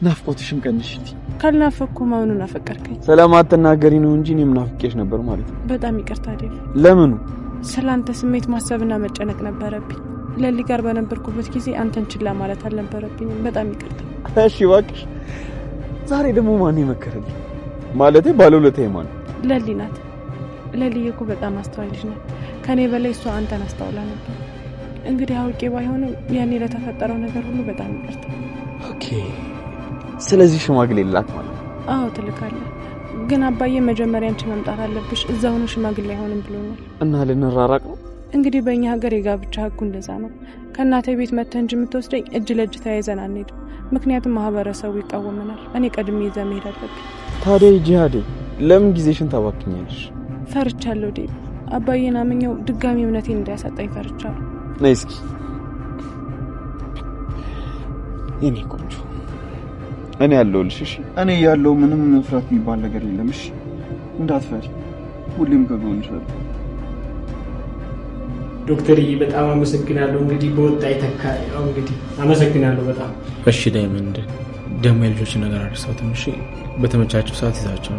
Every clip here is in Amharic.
ናፍቆትሽን ቀንሽቲ ካልናፈኩ ማውኑን አፈቀርከኝ ሰላም አትናገሪ ነው እንጂ እኔም ናፍቄሽ ነበር ማለት ነው በጣም ይቅርታ ዴቭ ለምን ስላንተ ስሜት ማሰብና መጨነቅ ነበረብኝ ለሊ ጋር በነበርኩበት ጊዜ አንተን ችላ ማለት አልነበረብኝ በጣም ይቅርታ እሺ እባክሽ ዛሬ ደግሞ ማን ይመከረልኝ ማለቴ ባለውለታዬ ማን ለሊ ናት ለሊ እኮ በጣም አስተዋይ ልጅ ናት ከኔ በላይ እሷ አንተን አስተውላ ነበር እንግዲህ አውቄ ባይሆንም ያኔ ለተፈጠረው ነገር ሁሉ በጣም ይቅርታ ኦኬ ስለዚህ ሽማግሌ ላክ ማለት አዎ ትልካለህ ግን አባዬ መጀመሪያ አንቺ መምጣት አለብሽ እዛው ነው ሽማግሌ አይሆንም ብሎኛል እና ልንራራቅ ነው እንግዲህ በእኛ ሀገር የጋብቻ ህጉ እንደዛ ነው ከናቴ ቤት መተህ እንጂ የምትወስደኝ እጅ ለእጅ ተያይዘን አንሄድም ምክንያቱም ማህበረሰቡ ይቃወመናል እኔ ቀድሜ ይዘህ መሄድ አለብኝ ታዲያ ጂሃዴ ለምን ጊዜሽን ታባክኛለሽ ፈርቻለሁ ዴ አባዬን አምኜው ድጋሚ እምነቴን እንዳያሳጣኝ ፈርቻለሁ ነይ እስኪ የኔ ቆንጆ እኔ ያለሁልሽ እሺ እኔ ያለው ምንም ፍራት የሚባል ነገር የለም እሺ እንዳትፈሪ ሁሌም ከጎንሽ ነኝ ዶክተርዬ በጣም አመሰግናለሁ እንግዲህ በወጣ ይተካ እንግዲህ አመሰግናለሁ በጣም እሺ ዳይመንድ ደሞ የልጆች ነገር አርሰውትም እሺ በተመቻቸው ሰዓት ይዛቸው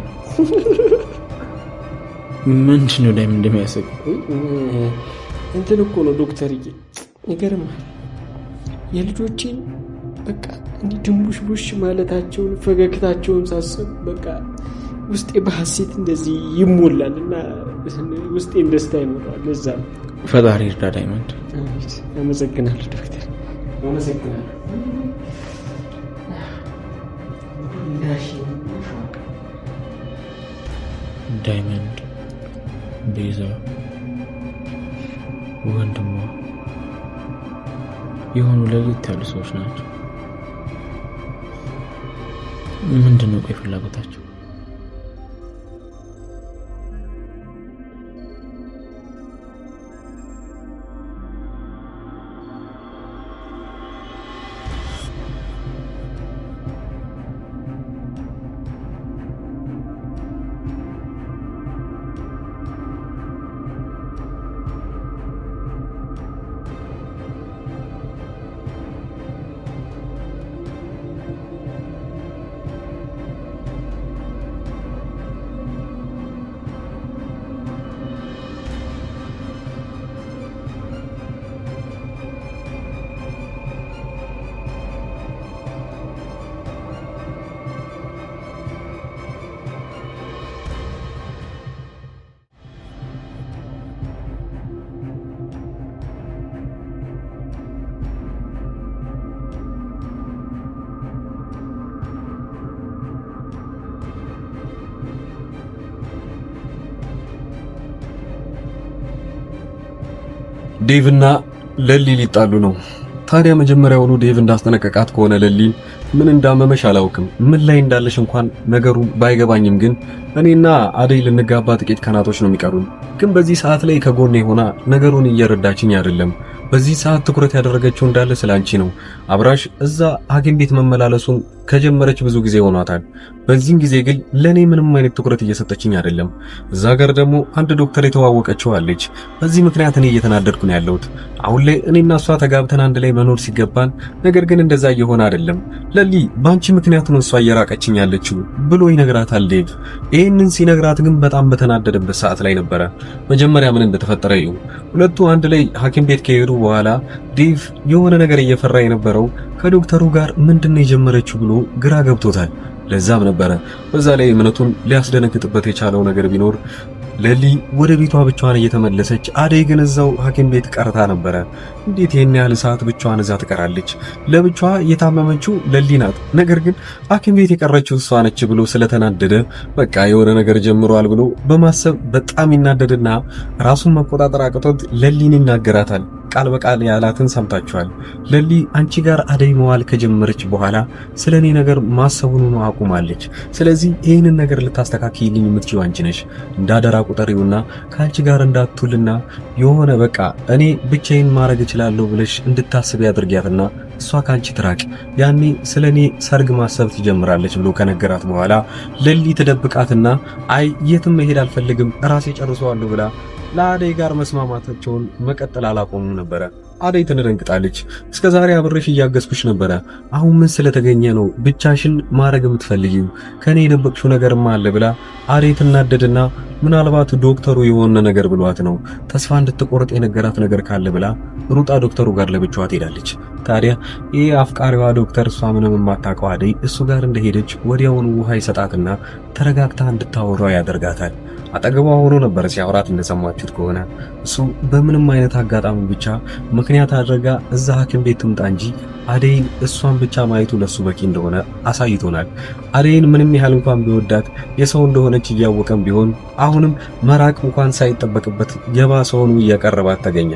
ምንድነው ዳይመንድ የሚያስቅ እንትን እኮ ነው ዶክተርዬ ይገርማል የልጆችን በቃ እንዲህ ድንቡሽቡሽ ማለታቸውን ፈገግታቸውን ሳስብ በቃ ውስጤ በሐሴት እንደዚህ ይሞላልና ውስጤ ደስታ ይሞላል ለዛ ፈጣሪ ይርዳ ዳይመንድ አመሰግናለሁ ዶክተር አመሰግናለሁ ዳይመንድ ቤዛ ወንድሟ የሆኑ ለሊት ያሉ ሰዎች ናቸው ምንድነው ቆይ ፍላጎታቸው ዴቭና ለሊ ሊጣሉ ነው። ታዲያ መጀመሪያውኑ ዴቭ እንዳስጠነቀቃት ከሆነ ለሊ ምን እንዳመመሽ አላውቅም፣ ምን ላይ እንዳለሽ እንኳን ነገሩ ባይገባኝም ግን እኔና አደይ ልንጋባ ጥቂት ቀናቶች ነው የሚቀሩን። ግን በዚህ ሰዓት ላይ ከጎኔ ሆና ነገሩን እየረዳችኝ አይደለም። በዚህ ሰዓት ትኩረት ያደረገችው እንዳለ ስላንቺ ነው። አብራሽ እዛ ሐኪም ቤት መመላለሱን ከጀመረች ብዙ ጊዜ ሆኗታል። በዚህ ጊዜ ግን ለኔ ምንም አይነት ትኩረት እየሰጠችኝ አይደለም። እዛ ጋር ደግሞ አንድ ዶክተር የተዋወቀችው አለች። በዚህ ምክንያት እኔ እየተናደድኩ ነው ያለሁት። አሁን ላይ እኔና እሷ ተጋብተን አንድ ላይ መኖር ሲገባን ነገር ግን እንደዛ እየሆነ አይደለም። ለሊ ባንቺ ምክንያት ነው እሷ እየራቀችኝ ያለችው ብሎ ይነግራታል ዴቭ። ይሄንን ሲነግራት ግን በጣም በተናደደበት ሰዓት ላይ ነበረ። መጀመሪያ ምን እንደተፈጠረ ይሁ ሁለቱ አንድ ላይ ሐኪም ቤት ከሄዱ በኋላ ዴቭ የሆነ ነገር እየፈራ የነበረው ከዶክተሩ ጋር ምንድነው የጀመረችው ብሎ ግራ ገብቶታል። ለዛም ነበረ በዛ ላይ እምነቱን ሊያስደነግጥበት የቻለው ነገር ቢኖር ለሊ ወደ ቤቷ ብቻዋን እየተመለሰች አደይ ግን እዛው ሐኪም ቤት ቀርታ ነበረ። እንዴት ይሄን ያህል ሰዓት ብቻዋን እዛ ትቀራለች? ለብቻዋ የታመመችው ለሊ ናት፣ ነገር ግን ሐኪም ቤት የቀረችው እሷ ነች ብሎ ስለተናደደ በቃ የሆነ ነገር ጀምሯል ብሎ በማሰብ በጣም ይናደድና ራሱን መቆጣጠር አቅቶት ለሊን ይናገራታል። ቃል በቃል ያላትን ሰምታችኋል። ለሊ አንቺ ጋር አደይ መዋል ከጀመረች በኋላ ስለኔ ነገር ማሰቡን ነው አቁማለች። ስለዚህ ይሄንን ነገር ልታስተካክይልኝ የምትችይው አንቺ ነሽ። እንዳደራ ቁጠሪውና ካንቺ ጋር እንዳትውልና የሆነ በቃ እኔ ብቻዬን ማድረግ እችላለሁ ብለሽ እንድታስብ ያድርጊያትና እሷ ካንቺ ትራቅ። ያኔ ስለኔ ሰርግ ማሰብ ትጀምራለች ብሎ ከነገራት በኋላ ለሊ ተደብቃትና አይ የትም መሄድ አልፈልግም ራሴ ጨርሰዋለሁ ብላ ለአደይ ጋር መስማማታቸውን መቀጠል አላቆሙ ነበረ። አደይ ትደነግጣለች። እስከዛሬ አብሬሽ እያገዝኩሽ ነበረ። አሁን ምን ስለተገኘ ነው ብቻሽን ማድረግ የምትፈልጊው? ከኔ የደበቅሽው ነገርማ አለ ብላ አደይ ትናደድና ምናልባት ዶክተሩ የሆነ ነገር ብሏት ነው ተስፋ እንድትቆርጥ የነገራት ነገር ካለ ብላ ሩጣ ዶክተሩ ጋር ለብቻዋ ትሄዳለች። ታዲያ ይሄ አፍቃሪዋ ዶክተር እሷ ምንም የማታውቀው አደይ እሱ ጋር እንደሄደች ወዲያውኑ ውሃ ይሰጣትና ተረጋግታ እንድታወራው ያደርጋታል። አጠገቧ ሆኖ ነበር ሲያወራት እንደሰማችሁት ከሆነ እሱ በምንም አይነት አጋጣሚ ብቻ ምክንያት አድርጋ እዛ ሐኪም ቤት ትምጣ እንጂ አደይን እሷን ብቻ ማየቱ ለሱ በቂ እንደሆነ አሳይቶናል። አደይን ምንም ያህል እንኳን ቢወዳት የሰው እንደሆነች እያወቀም ቢሆን አሁንም መራቅ እንኳን ሳይጠበቅበት የባሰውን እያቀረባት ተገኘ።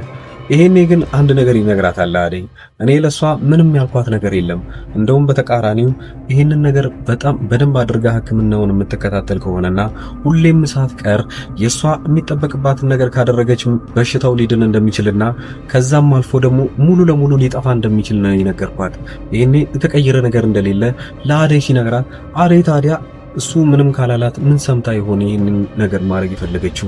ይሄኔ ግን አንድ ነገር ይነግራታል አደይ። እኔ ለሷ ምንም ያልኳት ነገር የለም፣ እንደውም በተቃራኒው ይሄንን ነገር በጣም በደንብ አድርጋ ሕክምናውን የምትከታተል ከሆነና ሁሌም ሳትቀር የሷ የሚጠበቅባትን ነገር ካደረገች በሽታው ሊድን እንደሚችልና ከዛም አልፎ ደግሞ ሙሉ ለሙሉ ሊጠፋ እንደሚችል ነው የነገርኳት። ይሄኔ የተቀየረ ነገር እንደሌለ ለአደይ ሲነግራት አደይ ታዲያ እሱ ምንም ካላላት ምን ሰምታ ይሆን ይሄንን ነገር ማድረግ የፈለገችው?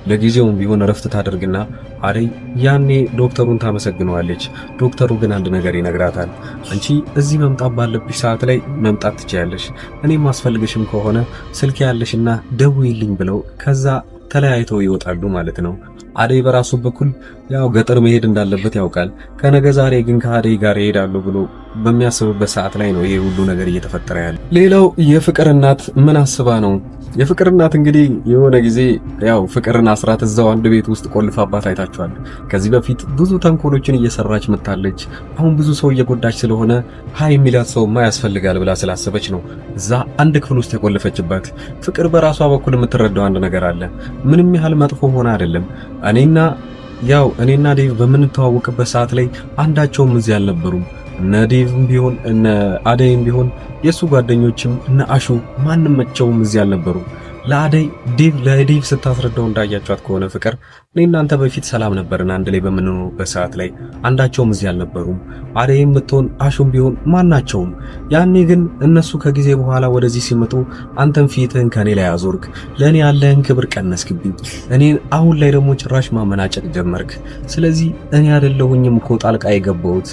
ለጊዜውም ቢሆን ረፍት ታደርግና አደይ ያኔ ዶክተሩን ታመሰግነዋለች። ዶክተሩ ግን አንድ ነገር ይነግራታል። አንቺ እዚህ መምጣት ባለብሽ ሰዓት ላይ መምጣት ትችያለሽ፣ እኔም ማስፈልግሽም ከሆነ ስልክ ያለሽና ደውይልኝ ብለው ከዛ ተለያይተው ይወጣሉ ማለት ነው። አደይ በራሱ በኩል ያው ገጠር መሄድ እንዳለበት ያውቃል። ከነገ ዛሬ ግን ከአደይ ጋር ይሄዳሉ ብሎ በሚያስብበት ሰዓት ላይ ነው ይሄ ሁሉ ነገር እየተፈጠረ ያለ። ሌላው የፍቅር እናት ምን አስባ ነው? የፍቅር እናት እንግዲህ የሆነ ጊዜ ያው ፍቅርን አስራት እዛው አንድ ቤት ውስጥ ቆልፋባት አይታችኋል። ከዚህ በፊት ብዙ ተንኮሎችን እየሰራች መጣለች። አሁን ብዙ ሰው እየጎዳች ስለሆነ ሃይ የሚላት ሰውማ ያስፈልጋል ብላ ስላሰበች ነው እዛ አንድ ክፍል ውስጥ የቆለፈችባት። ፍቅር በራሷ በኩል የምትረዳው አንድ ነገር አለ። ምንም ያህል መጥፎ ሆነ አይደለም እኔና ዴቭ በምንተዋወቅበት ሰዓት ላይ አንዳቸውም እዚህ አልነበሩም። እነ ዴቭም ቢሆን እነ አደይም ቢሆን የሱ ጓደኞችም እነ አሹ ማንም መቼውም እዚህ አልነበሩም። ለዴቭ ስታስረዳው እንዳያቻት ከሆነ ፍቅር እኔ እናንተ በፊት ሰላም ነበርን አንድ ላይ በምንኖርበት ሰዓት ላይ አንዳቸውም እዚህ አልነበሩም። አደይም ብትሆን አሹም ቢሆን ማናቸውም። ያኔ ግን እነሱ ከጊዜ በኋላ ወደዚህ ሲመጡ አንተም ፊትህን ከኔ ላይ አዞርክ፣ ለኔ ያለህን ክብር ቀነስክብኝ። እኔን አሁን ላይ ደግሞ ጭራሽ ማመናጨቅ ጀመርክ። ስለዚህ እኔ አይደለሁኝም እኮ ጣልቃ የገባሁት፣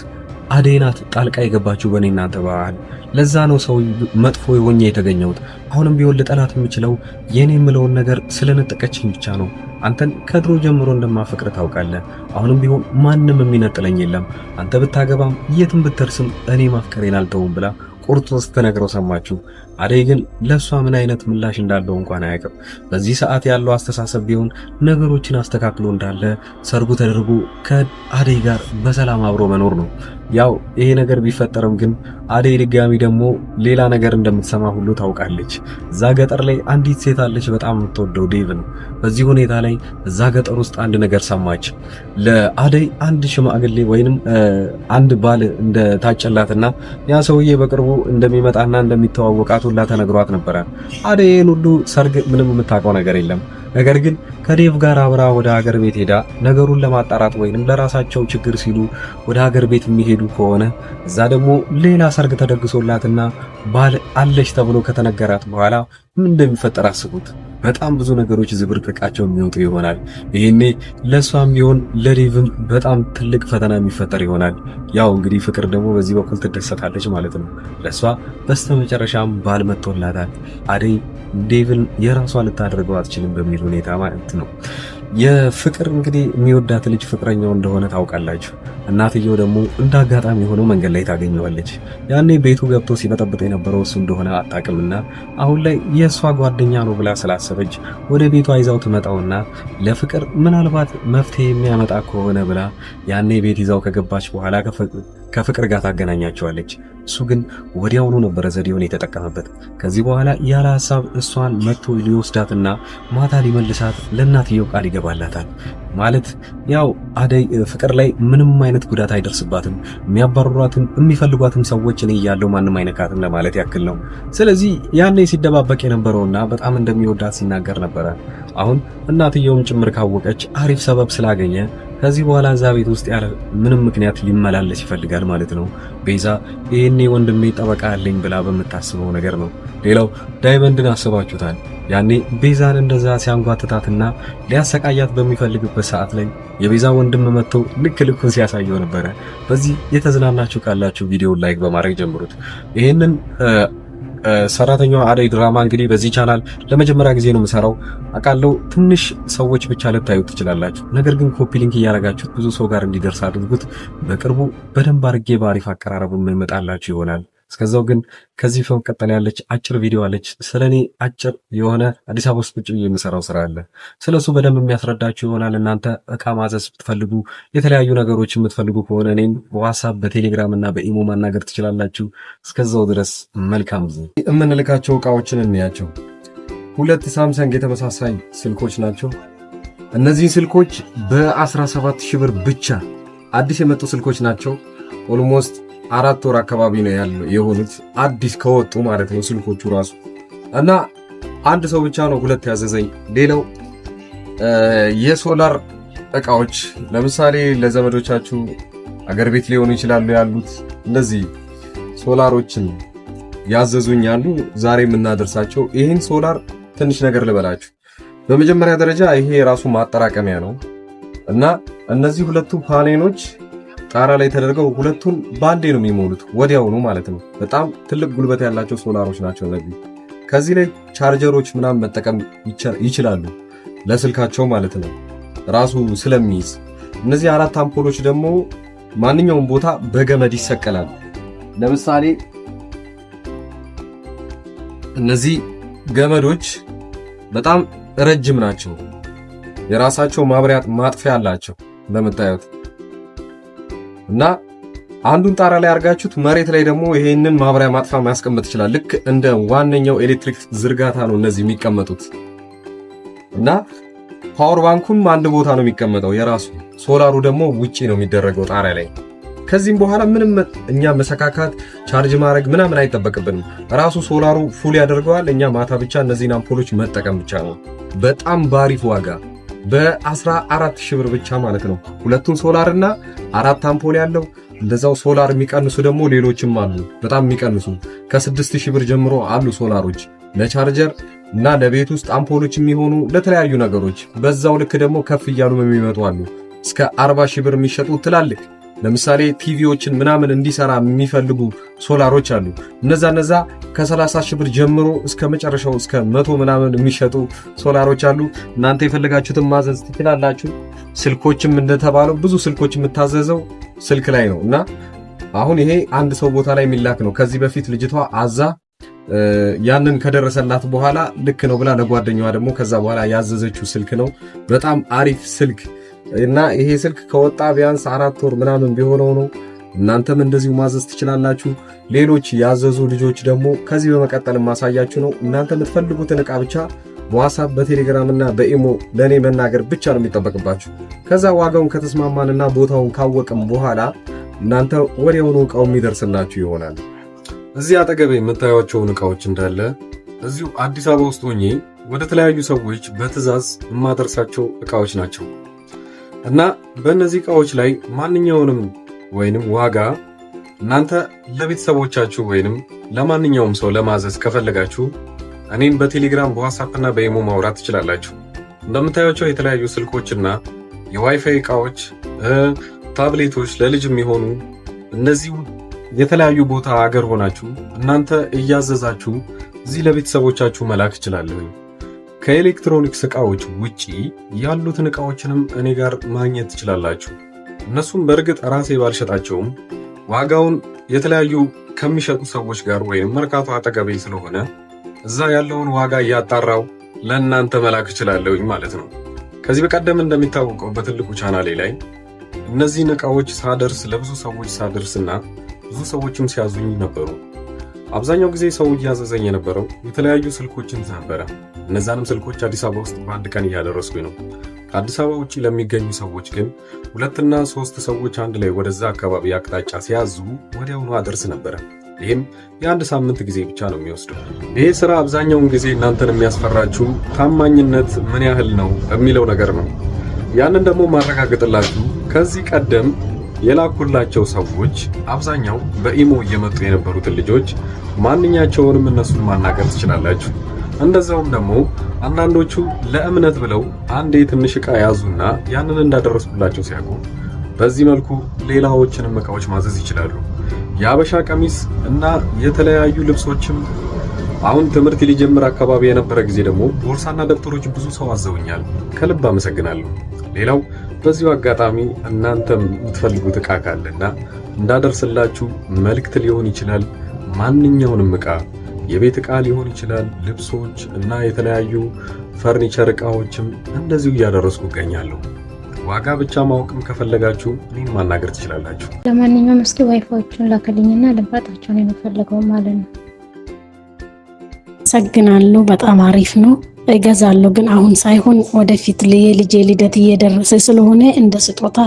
አደይ ናት ጣልቃ የገባችሁ በእኔ እናንተ ባህል። ለዛ ነው ሰው መጥፎ የሆኜ የተገኘሁት። አሁንም ቢሆን ልጠላት የምችለው የኔ የምለውን ነገር ስለነጠቀችኝ ብቻ ነው። አንተን ከድሮ ጀምሮ እንደማፈቅር ታውቃለህ። አሁንም ቢሆን ማንም የሚነጥለኝ የለም። አንተ ብታገባም የትም ብትደርስም እኔ ማፍቀሬን አልተውም ብላ ቁርጥ ስትነግረው ሰማችሁ። አደይ ግን ለሷ ምን አይነት ምላሽ እንዳለው እንኳን አያውቅም። በዚህ ሰዓት ያለው አስተሳሰብ ቢሆን ነገሮችን አስተካክሎ እንዳለ ሰርጉ ተደርጎ ከአደይ ጋር በሰላም አብሮ መኖር ነው። ያው ይሄ ነገር ቢፈጠርም ግን አደይ ድጋሚ ደግሞ ሌላ ነገር እንደምትሰማ ሁሉ ታውቃለች። እዛ ገጠር ላይ አንዲት ሴት አለች በጣም የምትወደው ዴቭን። በዚህ ሁኔታ ላይ እዛ ገጠር ውስጥ አንድ ነገር ሰማች። ለአደይ አንድ ሽማግሌ ወይንም አንድ ባል እንደታጨላትና ያ ሰውዬ በቅርቡ እንደሚመጣና እንደሚተዋወቃት ሁላ ተነግሯት ነበረ። አደይን ሁሉ ሰርግ ምንም የምታውቀው ነገር የለም። ነገር ግን ከዴቭ ጋር አብራ ወደ ሀገር ቤት ሄዳ ነገሩን ለማጣራት ወይንም ለራሳቸው ችግር ሲሉ ወደ ሀገር ቤት የሚሄዱ ከሆነ እዛ ደግሞ ሌላ ሰርግ ተደግሶላትና ባል አለች ተብሎ ከተነገራት በኋላ ምን እንደሚፈጠር አስቡት። በጣም ብዙ ነገሮች ዝብርቅርቃቸው የሚወጡ ይሆናል። ይሄኔ ለሷም ቢሆን ለዴቭም በጣም ትልቅ ፈተና የሚፈጠር ይሆናል። ያው እንግዲህ ፍቅር ደግሞ በዚህ በኩል ትደሰታለች ማለት ነው። ለሷ በስተመጨረሻም ባል መጥቶላታል። አደይ ዴቭን የራሷ ልታደርገው አትችልም በሚል ሁኔታ ማለት ነው። የፍቅር እንግዲህ የሚወዳት ልጅ ፍቅረኛው እንደሆነ ታውቃላችሁ። እናትየው ደግሞ እንዳጋጣሚ ሆኖ መንገድ ላይ ታገኘዋለች። ያኔ ቤቱ ገብቶ ሲበጠብጥ የነበረው እሱ እንደሆነ አጣቅምና አሁን ላይ የእሷ ጓደኛ ነው ብላ ስላሰበች ወደ ቤቷ ይዛው ትመጣውና ለፍቅር ምናልባት መፍትሄ የሚያመጣ ከሆነ ብላ ያኔ ቤት ይዛው ከገባች በኋላ ከፍቅር ጋር ታገናኛቸዋለች። እሱ ግን ወዲያውኑ ነበረ ዘዴውን የተጠቀመበት። ከዚህ በኋላ ያለ ሐሳብ እሷን መጥቶ ሊወስዳትና ማታ ሊመልሳት ለእናትየው ቃል ይገባላታል። ማለት ያው አደይ ፍቅር ላይ ምንም አይነት ጉዳት አይደርስባትም፣ የሚያባርሯትም የሚፈልጓትም ሰዎች እኔ እያለሁ ማንም አይነካትም ለማለት ያክል ነው። ስለዚህ ያኔ ሲደባበቅ የነበረውና በጣም እንደሚወዳት ሲናገር ነበረ። አሁን እናትየውም ጭምር ካወቀች አሪፍ ሰበብ ስላገኘ ከዚህ በኋላ እዛ ቤት ውስጥ ያለ ምንም ምክንያት ሊመላለስ ይፈልጋል ማለት ነው። ቤዛ ይሄኔ ወንድሜ ጠበቃ ያለኝ ብላ በምታስበው ነገር ነው። ሌላው ዳይመንድን አስባችሁታል? ያኔ ቤዛን እንደዛ ሲያንጓትታትና ሊያሰቃያት በሚፈልግበት ሰዓት ላይ የቤዛ ወንድም መጥቶ ልኩን ሲያሳየው ነበረ። በዚህ የተዝናናችሁ ካላችሁ ቪዲዮ ላይክ በማድረግ ጀምሩት። ይሄንን ሰራተኛዋ አደይ ድራማ እንግዲህ በዚህ ቻናል ለመጀመሪያ ጊዜ ነው የምሰራው አውቃለሁ። ትንሽ ሰዎች ብቻ ልታዩት ትችላላችሁ። ነገር ግን ኮፒ ሊንክ እያደረጋችሁት ብዙ ሰው ጋር እንዲደርስ አድርጉት። በቅርቡ በደንብ አድርጌ በአሪፍ አቀራረቡ ይመጣላችሁ ይሆናል። እስከዛው ግን ከዚህ በመቀጠል ያለች አጭር ቪዲዮ አለች። ስለኔ አጭር የሆነ አዲስ አበባ ውስጥ ቁጭ ብዬ የምሰራው ስራ አለ። ስለሱ በደንብ የሚያስረዳችሁ ይሆናል። እናንተ እቃ ማዘዝ ብትፈልጉ፣ የተለያዩ ነገሮች የምትፈልጉ ከሆነ እኔን በዋትስአፕ በቴሌግራም እና በኢሞ ማናገር ትችላላችሁ። እስከዛው ድረስ መልካም ጊዜ። የምንልካቸው እቃዎችን እንያቸው። 2 ሳምሰንግ የተመሳሳይ ስልኮች ናቸው። እነዚህ ስልኮች በ17,000 ብር ብቻ አዲስ የመጡ ስልኮች ናቸው። ኦልሞስት 4 ወር አካባቢ ነው የሆኑት አዲስ ከወጡ ማለት ነው ስልኮቹ ራሱ። እና አንድ ሰው ብቻ ነው 2 ያዘዘኝ። ሌላው የሶላር እቃዎች ለምሳሌ ለዘመዶቻችሁ አገር ቤት ሊሆኑ ይችላሉ ያሉት እንደዚህ ሶላሮችን ያዘዙኝ ያሉ ዛሬ የምናደርሳቸው። ይህን ሶላር ትንሽ ነገር ልበላችሁ። በመጀመሪያ ደረጃ ይሄ የራሱ ማጠራቀሚያ ነው እና እነዚህ ሁለቱ ፓኔሎች ጣራ ላይ ተደርገው ሁለቱን ባንዴ ነው የሚሞሉት ወዲያውኑ ማለት ነው። በጣም ትልቅ ጉልበት ያላቸው ሶላሮች ናቸው እነዚህ። ከዚህ ላይ ቻርጀሮች ምናምን መጠቀም ይችላሉ ለስልካቸው ማለት ነው ራሱ ስለሚይዝ። እነዚህ 4 አምፖሎች ደግሞ ማንኛውም ቦታ በገመድ ይሰቀላል። ለምሳሌ እነዚህ ገመዶች በጣም ረጅም ናቸው። የራሳቸው ማብሪያ ማጥፊያ አላቸው እንደምታዩት እና አንዱን ጣራ ላይ አርጋችሁት መሬት ላይ ደግሞ ይሄንን ማብሪያ ማጥፋ ማስቀመጥ ይችላል። ልክ እንደ ዋነኛው ኤሌክትሪክ ዝርጋታ ነው እነዚህ የሚቀመጡት። እና ፓወር ባንኩም አንድ ቦታ ነው የሚቀመጠው የራሱ። ሶላሩ ደግሞ ውጪ ነው የሚደረገው ጣሪያ ላይ። ከዚህም በኋላ ምንም እኛ መሰካካት ቻርጅ ማድረግ ምናምን አይጠበቅብንም። ራሱ ሶላሩ ፉል ያደርገዋል። እኛ ማታ ብቻ እነዚህን አምፖሎች መጠቀም ብቻ ነው። በጣም ባሪፍ ዋጋ በ14,000 ብር ብቻ ማለት ነው። ሁለቱን ሶላርና 4 አምፖል ያለው እንደዛው ሶላር የሚቀንሱ ደግሞ ሌሎችም አሉ። በጣም የሚቀንሱ ከ6,000 ብር ጀምሮ አሉ ሶላሮች ለቻርጀር እና ለቤት ውስጥ አምፖሎች የሚሆኑ ለተለያዩ ነገሮች። በዛው ልክ ደግሞ ከፍ እያሉ የሚመጡ አሉ። እስከ 40,000 ብር የሚሸጡ ትላልቅ ለምሳሌ ቲቪዎችን ምናምን እንዲሰራ የሚፈልጉ ሶላሮች አሉ። እነዛ ከ30,000 ብር ጀምሮ እስከ መጨረሻው እስከ 100 ምናምን የሚሸጡ ሶላሮች አሉ። እናንተ የፈለጋችሁትን ማዘዝ ትችላላችሁ። ስልኮችም እንደተባለው ብዙ ስልኮች የምታዘዘው ስልክ ላይ ነው እና አሁን ይሄ አንድ ሰው ቦታ ላይ የሚላክ ነው። ከዚህ በፊት ልጅቷ አዛ ያንን ከደረሰላት በኋላ ልክ ነው ብላ ለጓደኛዋ ደግሞ ከዛ በኋላ ያዘዘችው ስልክ ነው። በጣም አሪፍ ስልክ እና ይሄ ስልክ ከወጣ ቢያንስ 4 ወር ምናምን ቢሆነው ነው። እናንተም እንደዚሁ ማዘዝ ትችላላችሁ። ሌሎች ያዘዙ ልጆች ደግሞ ከዚህ በመቀጠል ማሳያችሁ ነው። እናንተ የምትፈልጉትን ዕቃ ብቻ በዋትስአፕ በቴሌግራም እና በኢሞ ለኔ መናገር ብቻ ነው የሚጠበቅባችሁ። ከዛ ዋጋውን ከተስማማንና ቦታውን ካወቅም በኋላ እናንተ ወዲያውኑ ዕቃው የሚደርስላችሁ ይሆናል። እዚህ አጠገቤ የምታዩቸውን ዕቃዎች እንዳለ እዚሁ አዲስ አበባ ውስጥ ሆኜ ወደ ተለያዩ ሰዎች በትዕዛዝ የማደርሳቸው ዕቃዎች ናቸው እና በእነዚህ ዕቃዎች ላይ ማንኛውንም ወይንም ዋጋ እናንተ ለቤተሰቦቻችሁ ወይንም ለማንኛውም ሰው ለማዘዝ ከፈለጋችሁ እኔን በቴሌግራም በዋትስአፕ እና በኢሞ ማውራት ትችላላችሁ። እንደምታዩቸው የተለያዩ ስልኮችና የዋይፋይ ዕቃዎች፣ ታብሌቶች ለልጅ የሚሆኑ እነዚህ የተለያዩ ቦታ ሀገር ሆናችሁ እናንተ እያዘዛችሁ እዚህ ለቤተሰቦቻችሁ መላክ ትችላላችሁ። ከኤሌክትሮኒክስ ዕቃዎች ውጪ ያሉትን ዕቃዎችንም እኔ ጋር ማግኘት ትችላላችሁ። እነሱም በእርግጥ ራሴ ባልሸጣቸውም ዋጋውን የተለያዩ ከሚሸጡ ሰዎች ጋር ወይም መርካቶ አጠገቤ ስለሆነ እዛ ያለውን ዋጋ እያጣራው ለእናንተ መላክ እችላለሁኝ ማለት ነው። ከዚህ በቀደም እንደሚታወቀው በትልቁ ቻናሌ ላይ እነዚህን ዕቃዎች ሳደርስ ለብዙ ሰዎች ሳደርስና ብዙ ሰዎችም ሲያዙኝ ነበሩ። አብዛኛው ጊዜ ሰው እያዘዘኝ የነበረው የተለያዩ ስልኮችን ነበረ። እነዛንም ስልኮች አዲስ አበባ ውስጥ በአንድ ቀን እያደረስኩኝ ነው። ከአዲስ አበባ ውጪ ለሚገኙ ሰዎች ግን 2 እና 3 ሰዎች አንድ ላይ ወደዛ አካባቢ አቅጣጫ ሲያዙ ወዲያውኑ አደርስ ነበረ። ይህም የ1 ሳምንት ጊዜ ብቻ ነው የሚወስደው። ይሄ ስራ አብዛኛውን ጊዜ እናንተን የሚያስፈራችሁ ታማኝነት ምን ያህል ነው የሚለው ነገር ነው። ያንን ደግሞ ማረጋገጥላችሁ ከዚህ ቀደም የላኩላቸው ሰዎች አብዛኛው በኢሞ እየመጡ የነበሩትን ልጆች ማንኛቸውንም እነሱን ማናገር ትችላላችሁ። እንደዛውም ደግሞ አንዳንዶቹ ለእምነት ብለው አንዴ ትንሽ ዕቃ ያዙና ያንን እንዳደረስኩላቸው ሲያውቁ በዚህ መልኩ ሌላዎችንም ዕቃዎች ማዘዝ ይችላሉ። የአበሻ ቀሚስ እና የተለያዩ ልብሶችም አሁን ትምህርት ሊጀምር አካባቢ የነበረ ጊዜ ደግሞ ቦርሳና ደብተሮች ብዙ ሰው አዘውኛል። ከልብ አመሰግናለሁ። ሌላው በዚሁ አጋጣሚ እናንተም የምትፈልጉት ዕቃ ካለና እንዳደርስላችሁ መልእክት ሊሆን ይችላል። ማንኛውንም ዕቃ የቤት ዕቃ ሊሆን ይችላል፣ ልብሶች እና የተለያዩ ፈርኒቸር ዕቃዎችም እንደዚሁ እያደረስኩ እገኛለሁ። ዋጋ ብቻ ማወቅም ከፈለጋችሁ እኔን ማናገር ትችላላችሁ። ለማንኛውም እስኪ ዋይፋዎቹን ላከልኝና ልባጣቸውን የምፈልገው ማለት ነው። አመሰግናለሁ። በጣም አሪፍ ነው። እገዛለሁ፣ ግን አሁን ሳይሆን ወደፊት የልጄ ልደት እየደረሰ ስለሆነ እንደ ስጦታ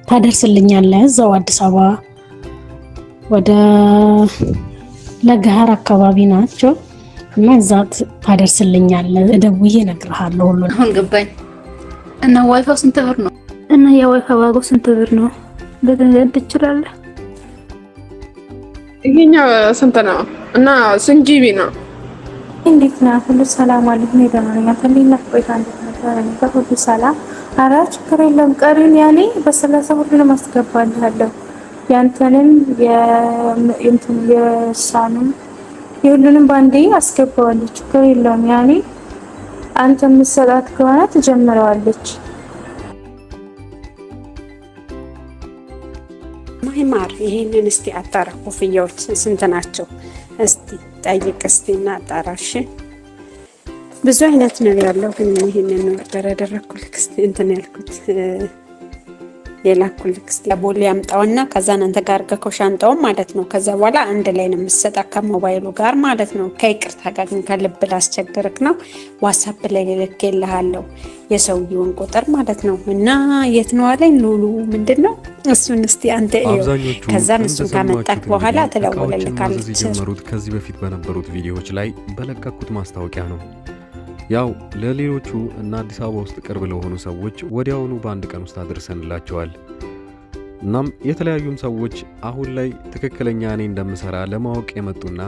ታደርስልኛለህ። እዛው አዲስ አበባ ወደ ለገሃር አካባቢ ናቸው እና እዛት ታደርስልኛለህ። ደውዬ እነግርሃለሁ ሁሉ። አሁን ገባኝ። እና ዋይፋው ስንት ብር ነው? እና የዋይፋው ዋጋው ስንት ብር ነው? በገንዘብ ትችላለህ? ይሄኛው ስንት ነው? እና ስንት ጂቢ ነው? እንዴት ነው? ሁሉ ሰላም አለኝ። ደማኛ ተሊና ቆይታ እንዴት ነው? ሁሉ ሰላም። ኧረ ችግር የለም። ቀሪን ያኔ በሰላሳ ሁሉንም አስገባልሃለሁ። ያንተንም የሳኑም የሁሉንም ባንዴ አስገባዋለሁ። ችግር የለውም። ያኔ አንተ የምትሰጣት ከሆነ ትጀምረዋለች። ማር ይሄንን እስቲ አጣራ። ኮፍያዎች ስንት ናቸው? እስቲ ጠይቅ እስቲና አጣራሽ። ብዙ አይነት ነው ያለው፣ ግን ይሄንን ነው ያደረኩልክ። እስቲ እንትን ያልኩት የላኩልክ። እስቲ ቦሌ ያምጣውና ከዛ አንተ ጋር ከሻንጣው ማለት ነው። ከዛ በኋላ አንድ ላይ ነው የምትሰጣ ከሞባይሉ ጋር ማለት ነው። ከይቅርታ ጋር ግን ከልብ ላስቸግርክ ነው። ዋትስአፕ ላይ ልኬልሃለሁ የሰውየውን ቁጥር ማለት ነው። እና የት ነው አለኝ ሉሉ ምንድነው እሱን እስቲ አንተ ከዛ እሱን ካመጣክ በኋላ ተደውለልካለች። የጀመሩት ከዚህ በፊት በነበሩት ቪዲዮዎች ላይ በለቀኩት ማስታወቂያ ነው። ያው ለሌሎቹ እና አዲስ አበባ ውስጥ ቅርብ ለሆኑ ሰዎች ወዲያውኑ በአንድ ቀን ውስጥ አድርሰንላቸዋል። እናም የተለያዩም ሰዎች አሁን ላይ ትክክለኛ እኔ እንደምሰራ ለማወቅ የመጡና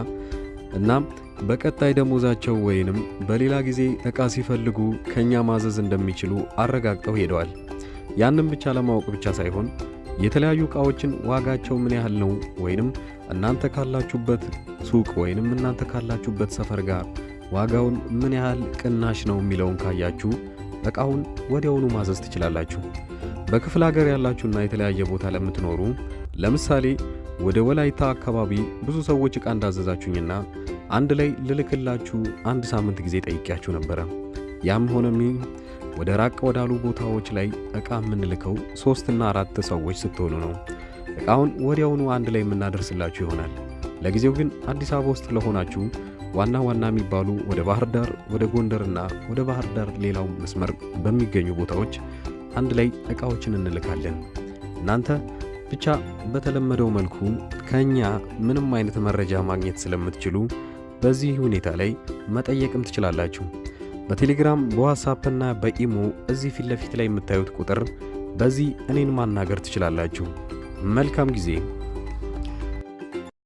እናም በቀጣይ ደሞዛቸው ወይንም በሌላ ጊዜ ዕቃ ሲፈልጉ ከኛ ማዘዝ እንደሚችሉ አረጋግጠው ሄደዋል። ያንን ብቻ ለማወቅ ብቻ ሳይሆን የተለያዩ ዕቃዎችን ዋጋቸው ምን ያህል ነው ወይንም እናንተ ካላችሁበት ሱቅ ወይንም እናንተ ካላችሁበት ሰፈር ጋር ዋጋውን ምን ያህል ቅናሽ ነው የሚለውን ካያችሁ ዕቃውን ወዲያውኑ ማዘዝ ትችላላችሁ። በክፍለ ሀገር ያላችሁና የተለያየ ቦታ ለምትኖሩ ለምሳሌ ወደ ወላይታ አካባቢ ብዙ ሰዎች ዕቃ እንዳዘዛችሁኝና አንድ ላይ ልልክላችሁ አንድ ሳምንት ጊዜ ጠይቄያችሁ ነበረ። ያም ሆነም ወደ ራቅ ወዳሉ ቦታዎች ላይ ዕቃ የምንልከው 3 እና 4 ሰዎች ስትሆኑ ነው። ዕቃውን ወዲያውኑ አንድ ላይ የምናደርስላችሁ ይሆናል። ለጊዜው ግን አዲስ አበባ ውስጥ ለሆናችሁ ዋና ዋና የሚባሉ ወደ ባህር ዳር፣ ወደ ጎንደርና ወደ ባህር ዳር ሌላው መስመር በሚገኙ ቦታዎች አንድ ላይ ዕቃዎችን እንልካለን። እናንተ ብቻ በተለመደው መልኩ ከኛ ምንም አይነት መረጃ ማግኘት ስለምትችሉ በዚህ ሁኔታ ላይ መጠየቅም ትችላላችሁ። በቴሌግራም በዋትስአፕ እና በኢሞ እዚህ ፊት ለፊት ላይ የምታዩት ቁጥር በዚህ እኔን ማናገር ትችላላችሁ። መልካም ጊዜ።